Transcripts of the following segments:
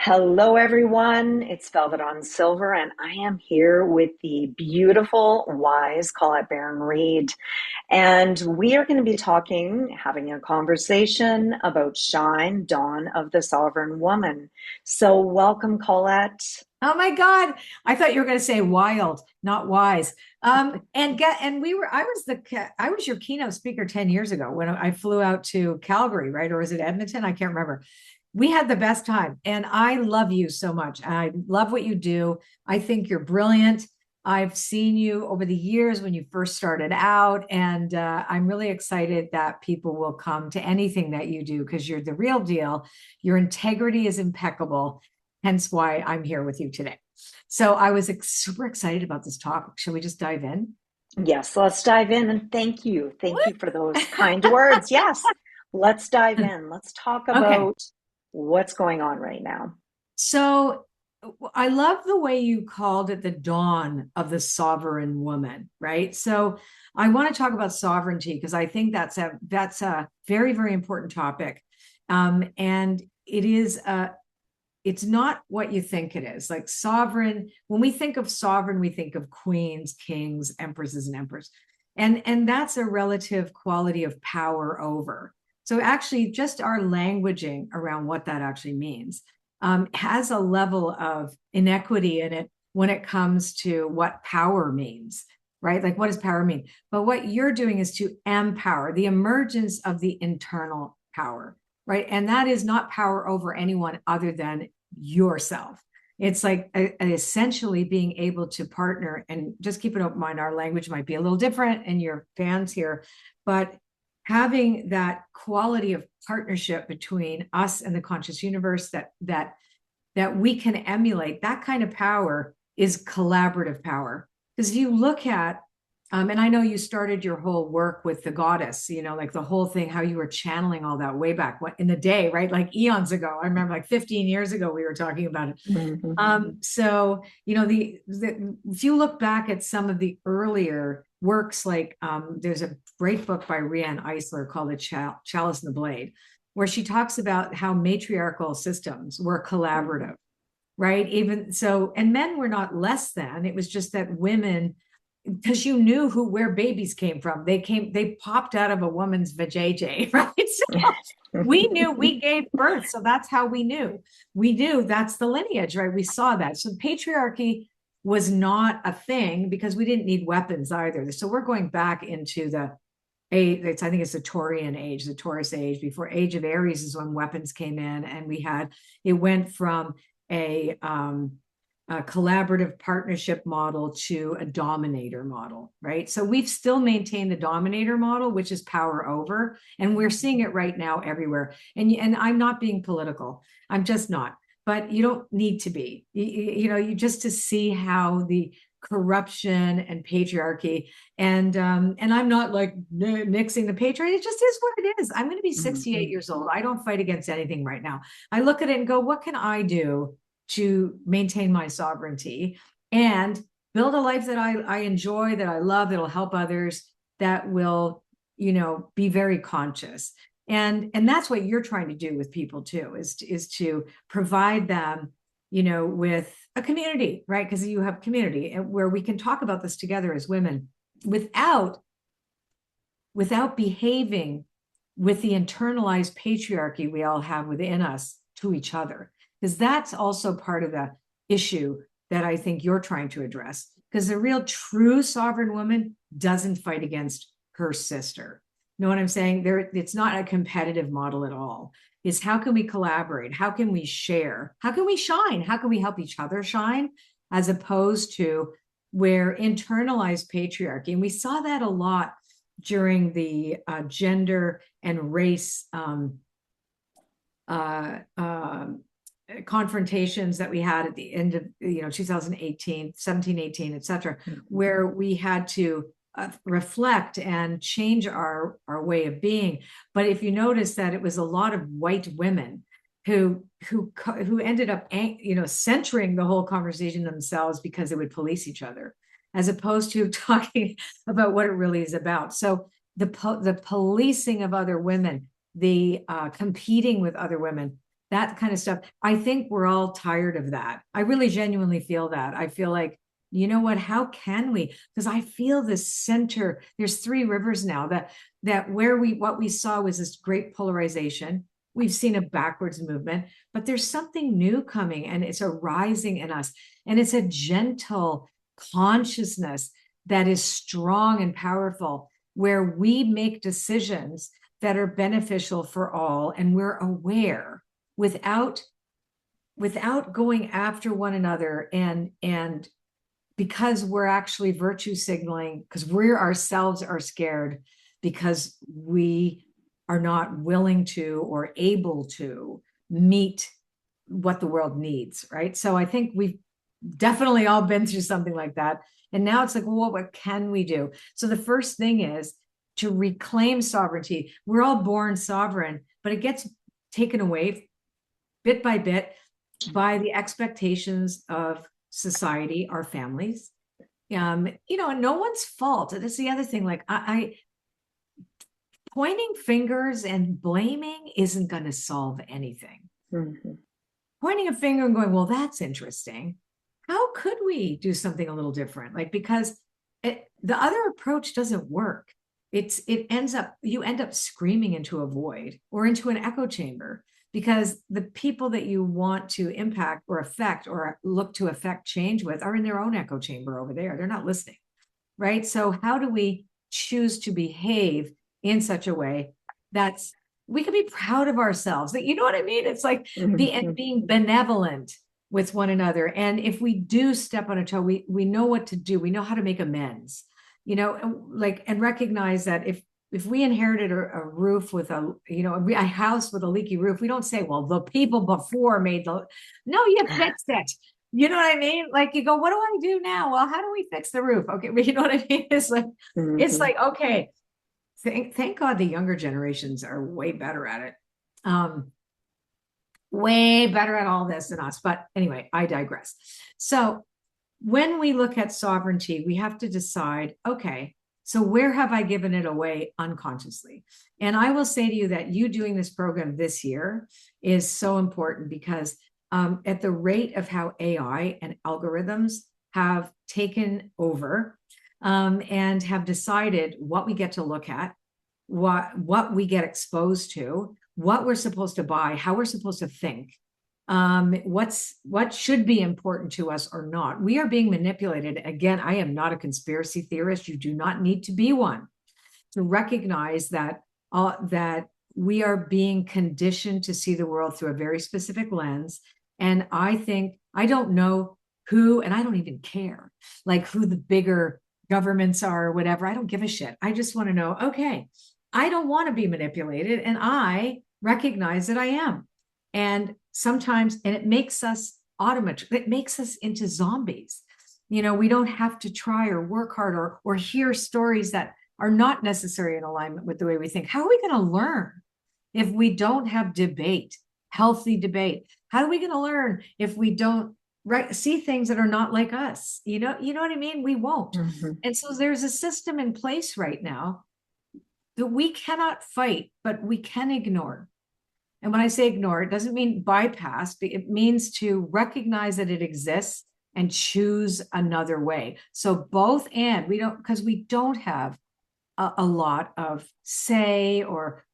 Hello, everyone. It's Velvet on Silver, and I am here with the beautiful, wise Colette Baron-Reid. And we are going to be having a conversation about Shine, Dawn of the Sovereign Woman. So, welcome, Colette. Oh my God. I thought you were going to say wild, not wise. And we were I was your keynote speaker 10 years ago when I flew out to Calgary, right? Or was it Edmonton? I can't remember. We had the best time and I love you so much. I love what you do. I think you're brilliant. I've seen you over the years when you first started out, and I'm really excited that people will come to anything that you do because you're the real deal. Your integrity is impeccable, hence why I'm here with you today. So I was super excited about this topic. Shall we just dive in? Yes, let's dive in. And thank you. Thank you for those kind words. Yes, let's dive in. Let's talk Okay. about what's going on right now. So I love the way you called it the dawn of the sovereign woman, right? So I want to talk about sovereignty because I think that's a very, very important topic. And it's not what you think it is. Like sovereign, when we think of sovereign, we think of queens, kings, empresses, and emperors. And that's a relative quality of power over. So actually, just our languaging around what that actually means has a level of inequity in it when it comes to what power means, right? Like, what does power mean? But what you're doing is to empower the emergence of the internal power, right? And that is not power over anyone other than yourself. It's like essentially being able to partner, and just keep an open mind. Our language might be a little different, and your fans here, but having that quality of partnership between us and the conscious universe that we can emulate, that kind of power is collaborative power. Because if you look at and I know you started your whole work with the goddess, like the whole thing, how you were channeling all that way back in the day, right? Like eons ago. I remember like 15 years ago, we were talking about it. Mhm. So, if you look back at some of the earlier works, like there's a great book by Riane Eisler called The Chalice and the Blade, where she talks about how matriarchal systems were collaborative, right? Even so, and men were not less than, it was just that women, because you knew where babies came from. They popped out of a woman's vajayjay, right? So we knew we gave birth. So that's how we knew. We knew that's the lineage, right? We saw that. So patriarchy was not a thing because we didn't need weapons either. So we're going back into I think it's the Taurian age, the Taurus age. Before Age of Aries is when weapons came in, and it went from a a collaborative partnership model to a dominator model, right? So we've still maintained the dominator model, which is power over, and we're seeing it right now everywhere. And I'm not being political. I'm just not. But you don't need to be. You just to see how the corruption and patriarchy and I'm not like nixing the patriarchy. It just is what it is. I'm going to be 68 Mhm. years old. I don't fight against anything right now. I look at it and go, what can I do to maintain my sovereignty and build a life that I enjoy, that I love, that'll help others, that will, be very conscious. And that's what you're trying to do with people too, is to provide them, with a community, right? Because you have community where we can talk about this together as women without behaving with the internalized patriarchy we all have within us to each other, because that's also part of the issue that I think you're trying to address. Because the real true sovereign woman doesn't fight against her sister. You know what I'm saying? It's not a competitive model at all. It's how can we collaborate? How can we share? How can we shine? How can we help each other shine? As opposed to where internalized patriarchy, and we saw that a lot during the gender and race uh, uh, confrontations that we had at the end of 2018, 17, 18, etc., Mhm. where we had to reflect and change our way of being. But if you notice that it was a lot of white women who ended up centering the whole conversation themselves because they would police each other as opposed to talking about what it really is about. So the policing of other women, the competing with other women, that kind of stuff. I think we're all tired of that. I really genuinely feel that. I feel like, you know what, how can we? Because I feel this center, there's three rivers now that where what we saw was this great polarization. We've seen a backwards movement, but there's something new coming, and it's arising in us. And it's a gentle consciousness that is strong and powerful, where we make decisions that are beneficial for all, and we're aware without going after one another, and because we're actually virtue signaling, because we ourselves are scared because we are not willing to or able to meet what the world needs, right? So I think we've definitely all been through something like that. And now it's like, well, what can we do? So the first thing is to reclaim sovereignty. We're all born sovereign, but it gets taken away bit by bit by the expectations of society, our families. And no one's fault. That's the other thing. Like I pointing fingers and blaming isn't going to solve anything. Mm-hmm. Pointing a finger and going, well, that's interesting. How could we do something a little different? Like, because the other approach doesn't work. You end up screaming into a void or into an echo chamber, because the people that you want to impact or affect or look to affect change with are in their own echo chamber over there. They're not listening, right? So how do we choose to behave in such a way that's, we can be proud of ourselves? That, you know what I mean? It's like being benevolent with one another. And if we do step on a toe, we know what to do. We know how to make amends, and recognize that if we inherited a roof with a house with a leaky roof, we don't say, well, the people before made no, you fixed it. You know what I mean? Like, you go, what do I do now? Well, how do we fix the roof? Okay. You know what I mean? It's like, okay. Thank God the younger generations are way better at it. Way better at all this than us. But anyway, I digress. So when we look at sovereignty, we have to decide, okay, so where have I given it away unconsciously? And I will say to you that you doing this program this year is so important, because at the rate of how AI and algorithms have taken over, and have decided what we get to look at, what we get exposed to, what we're supposed to buy, how we're supposed to think, what should be important to us or not. We are being manipulated. Again, I am not a conspiracy theorist. You do not need to be one to recognize that we are being conditioned to see the world through a very specific lens. And I think, I don't know who, and I don't even care, like, who the bigger governments are or whatever. I don't give a shit. I just want to know, okay, I don't want to be manipulated, and I recognize that I am. And sometimes, and it makes us it makes us into zombies. We don't have to try or work hard or hear stories that are not necessarily in alignment with the way we think. How are we going to learn if we don't have debate, healthy debate? How are we going to learn if we don't see things that are not like us? You know what I mean? We won't. Mm-hmm. And so there's a system in place right now that we cannot fight, but we can ignore. And when I say ignore, it doesn't mean bypass, but it means to recognize that it exists and choose another way. So both, and because we don't have a lot of say or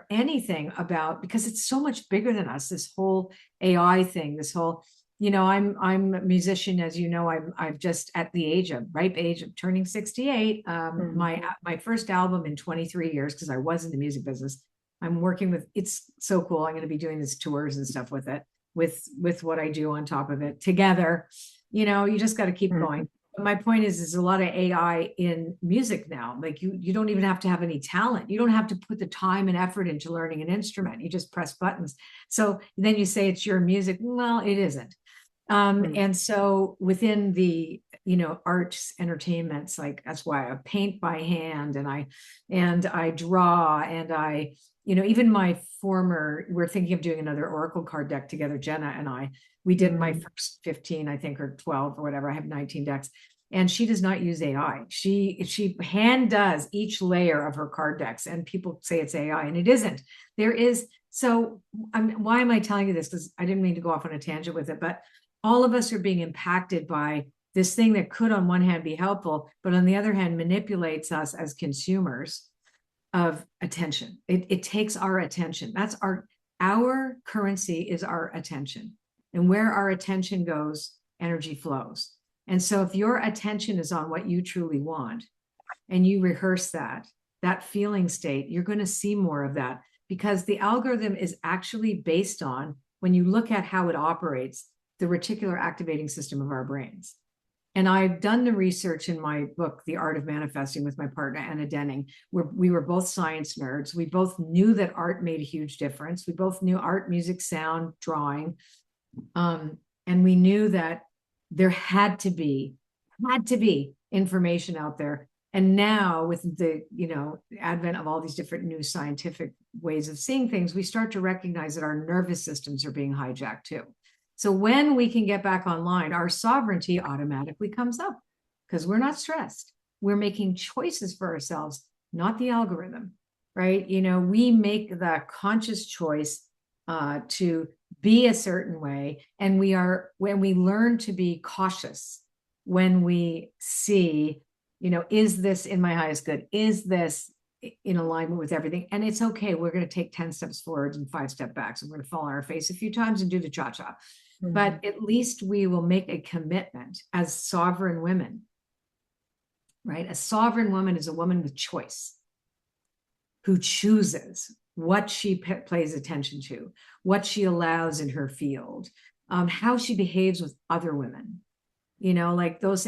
anything about, because it's so much bigger than us, this whole AI thing, this whole, I'm a musician, as you know. I'm just at the ripe age of turning 68. My first album in 23 years, because I was in the music business. I'm working with, it's so cool. I'm going to be doing these tours and stuff with it, with what I do on top of it together. You just got to keep going. But my point is, there's a lot of AI in music now. Like, you don't even have to have any talent. You don't have to put the time and effort into learning an instrument. You just press buttons. So then you say it's your music. Well, it isn't. And so within the, arts, entertainments, like, that's why I paint by hand, and I draw, and I, even we're thinking of doing another Oracle card deck together. Jenna and I, we did my first 15, I think, or 12 or whatever. I have 19 decks, and she does not use AI. She hand does each layer of her card decks, and people say it's AI, and it isn't. There is So why am I telling you this? Because I didn't mean to go off on a tangent with it, but all of us are being impacted by this thing that could on one hand be helpful, but on the other hand manipulates us as consumers of attention. It takes our attention. That's our currency is our attention. And where our attention goes, energy flows. And so if your attention is on what you truly want and you rehearse that feeling state, you're going to see more of that, because the algorithm is actually based on, when you look at how it operates, the reticular activating system of our brains. And I've done the research in my book, The Art of Manifesting, with my partner, Anna Denning, where we were both science nerds. We both knew that art made a huge difference. We both knew art, music, sound, drawing. And we knew that there had to be information out there. And now with the, advent of all these different new scientific ways of seeing things, we start to recognize that our nervous systems are being hijacked too. So when we can get back online, our sovereignty automatically comes up because we're not stressed. We're making choices for ourselves, not the algorithm, right? We make the conscious choice to be a certain way. And when we learn to be cautious, when we see, is this in my highest good? Is this in alignment with everything? And it's okay. We're going to take 10 steps forward and 5 steps back. So we're going to fall on our face a few times and do the cha-cha. Mm-hmm. But at least we will make a commitment as sovereign women, right? A sovereign woman is a woman with choice, who chooses what she pays attention to, what she allows in her field, how she behaves with other women, like those,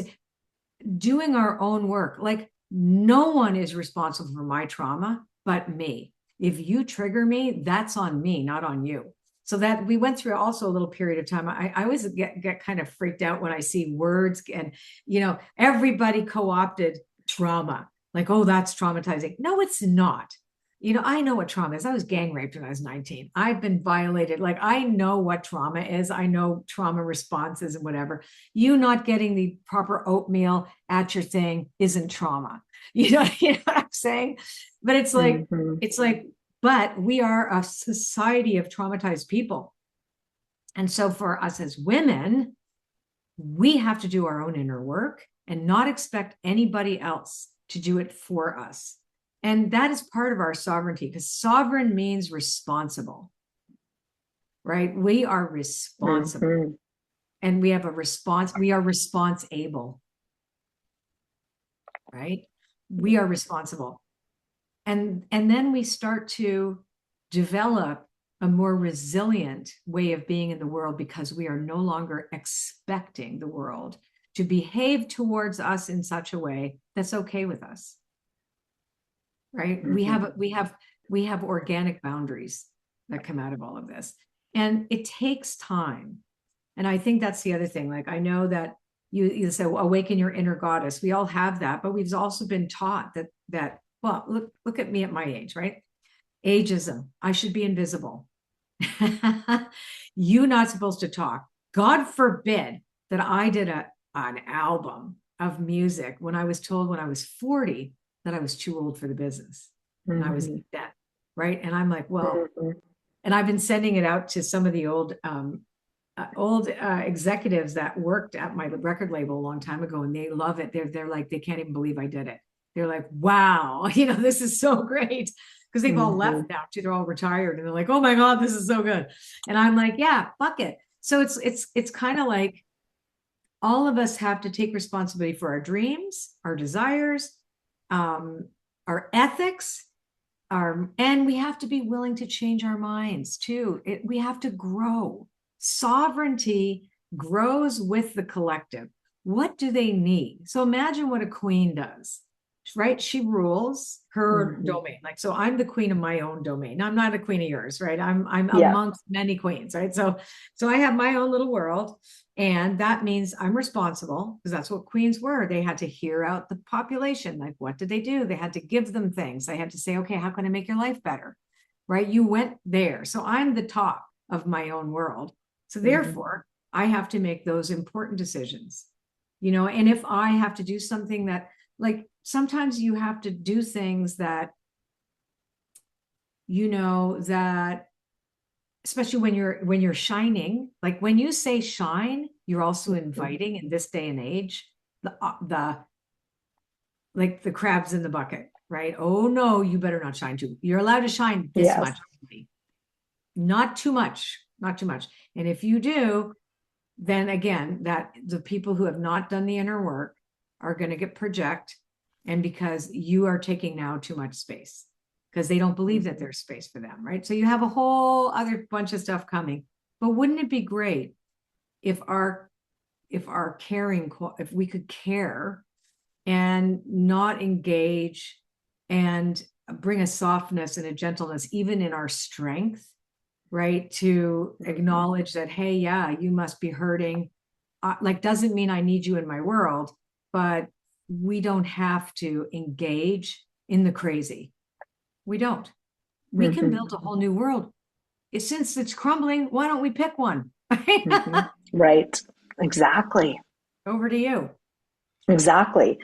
doing our own work. Like, no one is responsible for my trauma but me. If you trigger me, that's on me, not on you. So that we went through also a little period of time. I always get kind of freaked out when I see words and, everybody co-opted trauma. Like, oh, that's traumatizing. No, it's not. I know what trauma is. I was gang raped when I was 19. I've been violated. Like, I know what trauma is. I know trauma responses and whatever. You not getting the proper oatmeal at your thing isn't trauma. You know what I'm saying? But it's like, but we are a society of traumatized people. And so for us as women, we have to do our own inner work and not expect anybody else to do it for us. And that is part of our sovereignty, because sovereign means responsible, right? We are responsible. And we have a response. We are responsible, right? We are responsible. And then we start to develop a more resilient way of being in the world, because we are no longer expecting the world to behave towards us in such a way that's okay with us. Right? Mm-hmm. We have organic boundaries that come out of all of this. And it takes time. And I think that's the other thing. Like, I know that you say, well, awaken your inner goddess. We all have that, but we've also been taught that well, look at me at my age, right? Ageism. I should be invisible. You're not supposed to talk. God forbid that I did an album of music when I was told when I was 40 that I was too old for the business. And I was that, right? And I'm like, well, and I've been sending it out to some of the old executives that worked at my record label a long time ago, and they love it. They're like, they can't even believe I did it. They're like, wow, this is so great. Because they've all left now too. They're all retired, and they're like, oh my God, this is so good. And I'm like, yeah, fuck it. So it's kind of like all of us have to take responsibility for our dreams, our desires, our ethics, and we have to be willing to change our minds too. We have to grow. Sovereignty grows with the collective. What do they need? So imagine what a queen does, right? She rules her domain. Like, so I'm the queen of my own domain. I'm not a queen of yours, right? I'm amongst many queens, right? So I have my own little world. And that means I'm responsible, because that's what queens were. They had to hear out the population. Like, what did they do? They had to give them things. They had to say, okay, how can I make your life better? Right? You went there. So I'm the top of my own world. So therefore, I have to make those important decisions, and if I have to do something that, like, sometimes you have to do things that, that especially when you're shining, like when you say shine, you're also inviting in this day and age the like the crabs in the bucket, right? Oh no, you better not shine too. You're allowed to shine this Yes. much, not too much, not too much. And if you do, then again, that the people who have not done the inner work are going to get project, and because you are taking now too much space because they don't believe that there's space for them, right? So you have a whole other bunch of stuff coming. But wouldn't it be great if our caring, if we could care and not engage and bring a softness and a gentleness even in our strength, right? To acknowledge that, hey, yeah, you must be hurting. Like, doesn't mean I need you in my world, but we don't have to engage in the crazy. We don't. We can Mm-hmm. build a whole new world. Since it's crumbling, why don't we pick one? Mm-hmm. Right. Exactly. Over to you. Exactly.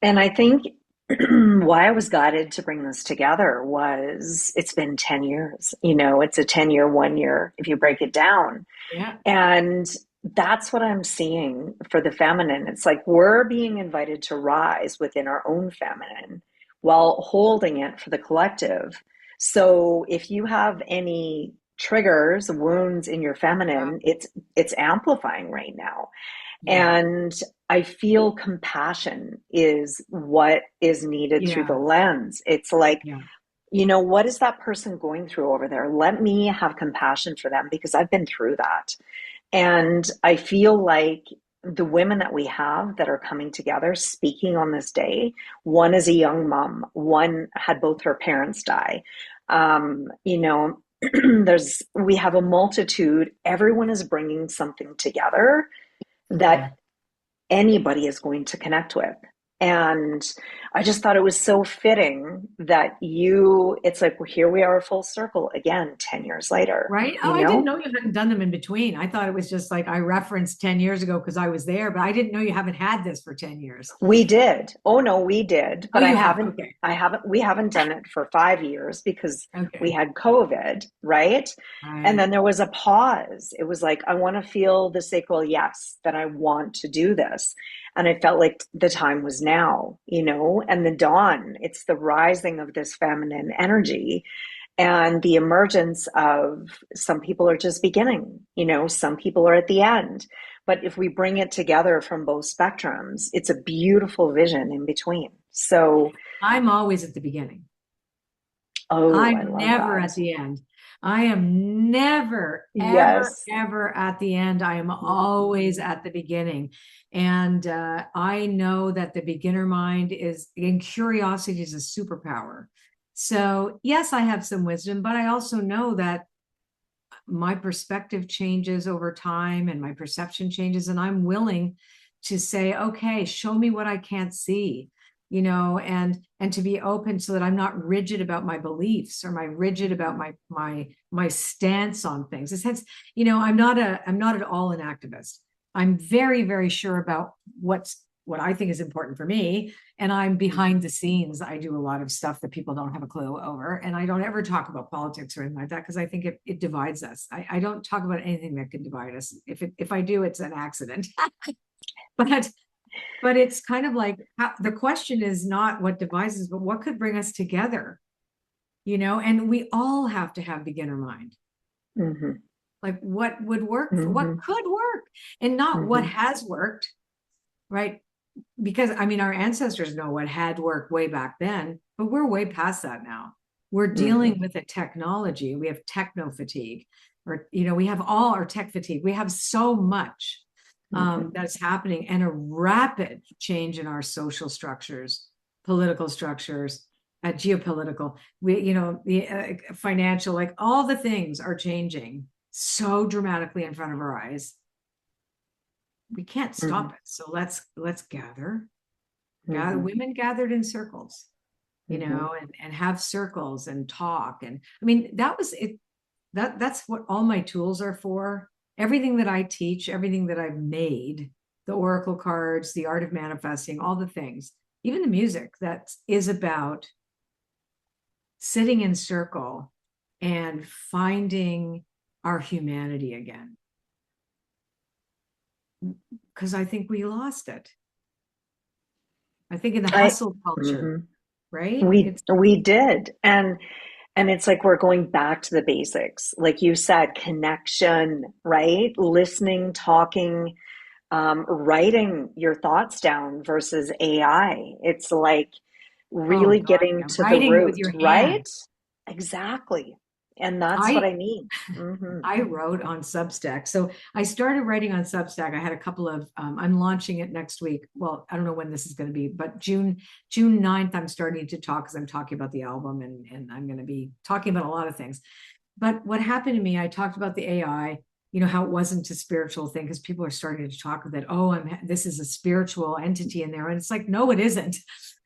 And I think why I was guided to bring this together was it's been 10 years. It's a 10-year, 1 year, if you break it down. Yeah. And that's what I'm seeing for the feminine. It's like we're being invited to rise within our own feminine while holding it for the collective. So if you have any triggers, wounds in your feminine, it's amplifying right now. Yeah. And I feel compassion is what is needed through the Yeah. lens. It's like, Yeah. what is that person going through over there? Let me have compassion for them because I've been through that. And I feel like the women that we have that are coming together speaking on this day, one is a young mom, one had both her parents die. We have a multitude, everyone is bringing something together Yeah. that anybody is going to connect with. And I just thought it was so fitting that it's like, well, here we are full circle again, 10 years later, Right? Oh, you I didn't know? know you hadn't done them in between. I thought it was just like I referenced 10 years ago because I was there, but I didn't know you haven't had this for 10 years. We did. Oh no, we did. Oh, But you have. Okay. we haven't done it for 5 years because we Okay. had COVID, right? And Right. then there was a pause. It was like, I want to feel the sacral yes, that I want to do this. And I felt like the time was now, and the dawn, it's the rising of this feminine energy and the emergence of some people are just beginning, some people are at the end. But if we bring it together from both spectrums, it's a beautiful vision in between. So, I'm always at the beginning. oh, I I'm love never that. at the end. I am never, ever, Yes. ever at the end. I am always at the beginning. And I know that the beginner mind and curiosity is a superpower. So, yes, I have some wisdom, but I also know that my perspective changes over time and my perception changes, and I'm willing to say, okay, show me what I can't see, and to be open so that I'm not rigid about my beliefs or my rigid about my stance on things. In a sense, I'm not at all an activist. I'm very, very sure about what I think is important for me. And I'm behind the scenes. I do a lot of stuff that people don't have a clue over. And I don't ever talk about politics or anything like that because I think it divides us. I don't talk about anything that can divide us. If I do, it's an accident. but but it's kind of like the question is not what divides us, but what could bring us together, and we all have to have beginner mind. Mm-hmm. Like what would work for what Mm-hmm. could work and not what Mm-hmm. has worked, right? Because I mean, our ancestors know what had worked way back then, but we're way past that now. We're Mm-hmm. dealing with a technology. We have techno fatigue, or we have all our tech fatigue. We have so much Mm-hmm. that's happening, and a rapid change in our social structures, political structures, geopolitical. The financial, like all the things are changing so dramatically in front of our eyes. We can't Mm-hmm. stop it. So let's gather. Mm-hmm. Women gathered in circles, Mm-hmm. and have circles and talk. And I mean, that was it. That's what all my tools are for. Everything that I teach, everything that I've made, the oracle cards, the art of manifesting, all the things, even the music that is about sitting in circle and finding our humanity again. Because I think we lost it. I think in the I hustle culture, mhm. right? We did. And it's like we're going back to the basics. Like you said, connection, right? Listening, talking, writing your thoughts down versus AI. It's like Oh really God, getting yeah. to the Writing it with root, your right? hands. Exactly. And that's what I I mean. Hmm. I wrote on Substack. So I started writing on Substack. I had a couple of I'm launching it next week. Well, I don't know when this is going to be, but June 9th, I'm starting to talk because I'm talking about the album and I'm going to be talking about a lot of things. But what happened to me, I talked about the AI, how it wasn't a spiritual thing because people are starting to talk that, oh, this is a spiritual entity in there. And it's like, no, it isn't.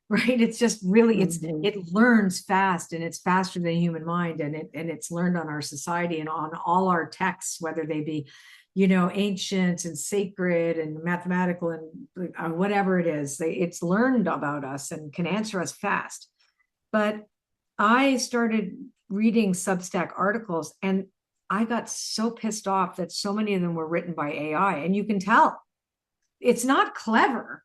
Right. It's just really, Hmm. it learns fast and it's faster than the human mind. And it's learned on our society and on all our texts, whether they be, ancient and sacred and mathematical and whatever it is, it's learned about us and can answer us fast. But I started reading Substack articles and I got so pissed off that so many of them were written by AI. And you can tell it's not clever.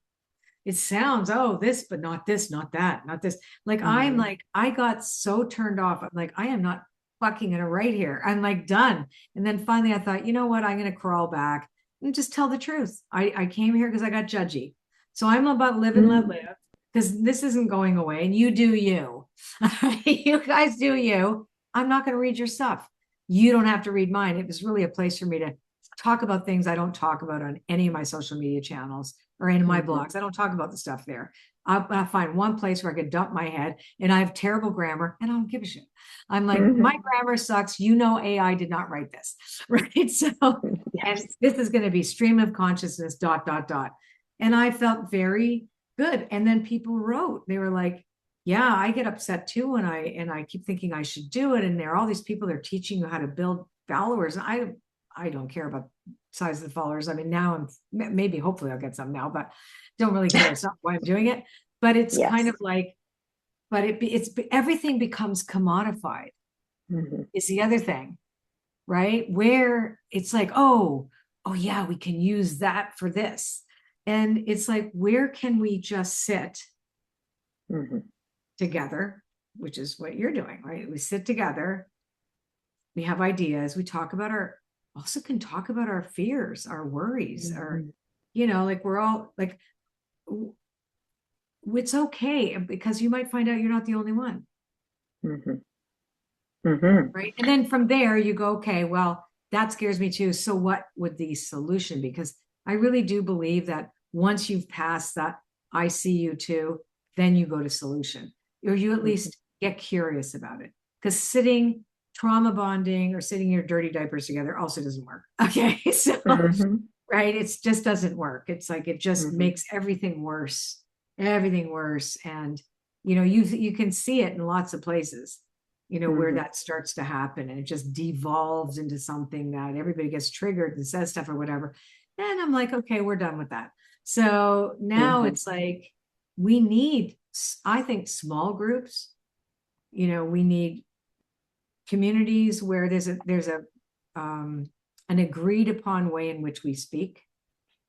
It sounds, oh, this, but not this, not that, not this. Hmm. I got so turned off. I'm like, I am not fucking gonna write here. I'm like done. And then finally I thought, you know what? I'm gonna crawl back and just tell the truth. I came here because I got judgy. So I'm about live and let live because this isn't going away. And you do you. You guys do you. I'm not gonna read your stuff. You don't have to read mine. It was really a place for me to talk about things I don't talk about on any of my social media channels or in my Hmm. blogs. I don't talk about the stuff there. I'll find one place where I could dump my head and I have terrible grammar and I don't give a shit. I'm like, my Hmm. grammar sucks. AI did not write this. Right. So, and Yes. this is going to be stream of consciousness, dot, dot, dot. And I felt very good. And then people wrote, they were like, yeah, I get upset too when I keep thinking I should do it. And there are all these people that are teaching you how to build followers. And I don't care about size of the followers. I mean, now I'm maybe hopefully I'll get some now, but don't really care. It's not why I'm doing it. But it's kind Yes. of like, but it's everything becomes commodified Hmm. is the other thing, right? Where it's like, oh yeah, we can use that for this. And it's like, where can we just sit Hmm. together, which is what you're doing, right? We sit together, we have ideas, we talk about also can talk about our fears, our worries, our, Hmm. like we're all like, it's okay because you might find out you're not the only one. Hmm. Hmm. Right. And then from there you go, okay, well, that scares me too. So what would the solution be? Because I really do believe that once you've passed that I see you too, then you go to solution, or you at Hmm. least get curious about it. Because sitting trauma bonding or sitting your dirty diapers together also doesn't work. Okay. So Hmm. right, it just doesn't work. It's like it just Hmm. makes everything worse. And you can see it in lots of places, where Hmm. that starts to happen and it just devolves into something that everybody gets triggered and says stuff or whatever. And I'm like, okay, we're done with that. So now Hmm. it's like we need, I think, small groups. We need communities where there's a an agreed upon way in which we speak,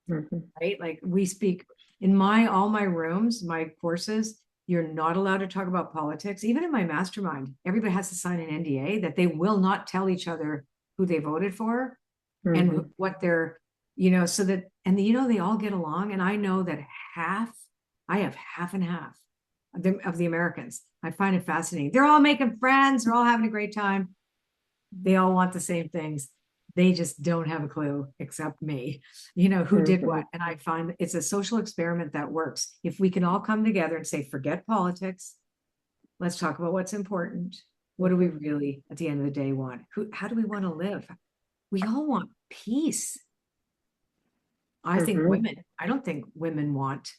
Hmm. right? Like we speak in my all my rooms, my courses, you're not allowed to talk about politics. Even in my mastermind, everybody has to sign an NDA that they will not tell each other who they voted for and Hmm. what they're, so that, and they all get along. And I know that half, I have half and half of the Americans. I find it fascinating. They're all making friends, they're all having a great time. They all want the same things. They just don't have a clue except me, who did Hmm. what. And I find it's a social experiment that works. If we can all come together and say, forget politics, let's talk about what's important. What do we Hmm. really, at the end of the day, want? How do we want to live? We all want peace. Hmm. I don't think women want,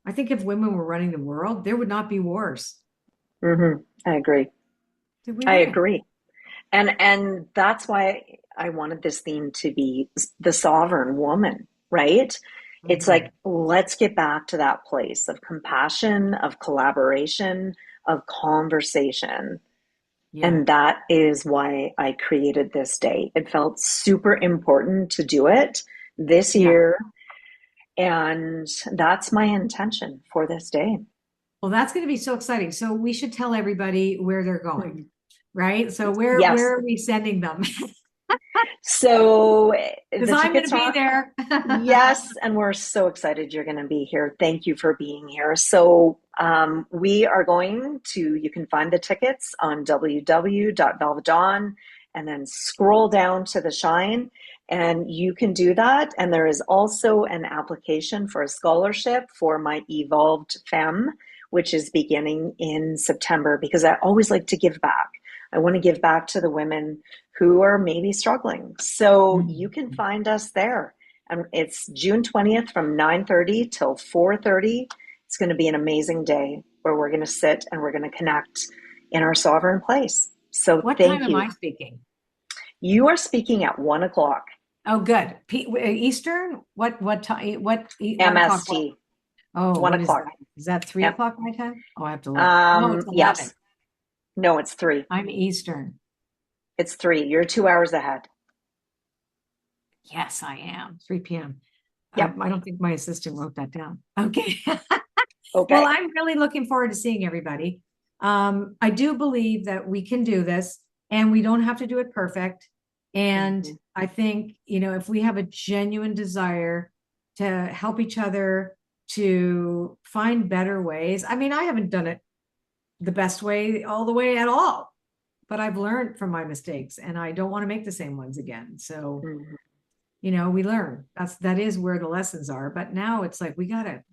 I think if women were running the world, there would not be wars. Hmm. I agree. We I wouldn't. agree. And that's why I wanted this theme to be the sovereign woman, right? It's Mhm. like, let's get back to that place of compassion, of collaboration, of conversation. Yeah. And that is why I created this day. It felt super important to do it this Yeah. year. And that's my intention for this day. Well, that's going to be so exciting. So we should tell everybody where they're going, Mhm. right? So where Yes. are we sending them? So Because the I'm going to tickets be are, there. yes, and we're so excited you're going to be here. Thank you for being here. So we are going to, you can find the tickets on www.velvadawn and then scroll down to the Shine, and you can do that. And there is also an application for a scholarship for my Evolved Femme, which is beginning in September, because I always like to give back. I want to give back to the women who are maybe struggling. So you can Mhm. find us there. And it's June 20th from 9:30 till 4:30. It's going to be an amazing day where we're going to sit and we're going to connect in our sovereign place. So What time thank am you. I speaking? You are speaking at 1 o'clock Oh, good. Eastern? What time? What 1 o'clock? What? MST. Oh, One what is o'clock. that? Is that three Yep. o'clock my time? Oh, I have to look. No, it's 11. Yes. No, it's three. I'm Eastern. It's three. You're 2 hours ahead. Yes, I am. 3 p.m. Yep. I don't think my assistant wrote that down. Okay. Well, Okay. I'm really looking forward to seeing everybody. I do believe that we can do this and we don't have to do it perfect. And Mm-hmm. I think, if we have a genuine desire to help each other to find better ways. I mean, I haven't done it the best way all the way at all, but I've learned from my mistakes and I don't want to make the same ones again. So, Mm-hmm. we learn. That is where the lessons are. But now it's like we gotta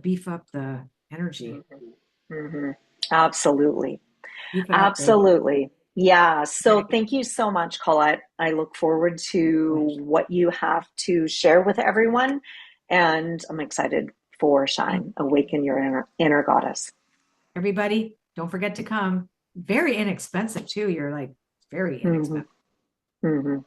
beef up the energy. Mm-hmm. Mm-hmm. Absolutely. Beef it up, baby. Absolutely. Yeah. So Okay. thank you so much, Colette. I look forward to what you have to share with everyone. And I'm excited for Thank Shine, you. Awaken Your Inner Goddess. Everybody, don't forget to come. Very inexpensive too. You're like very Mm-hmm. inexpensive. Mm-hmm.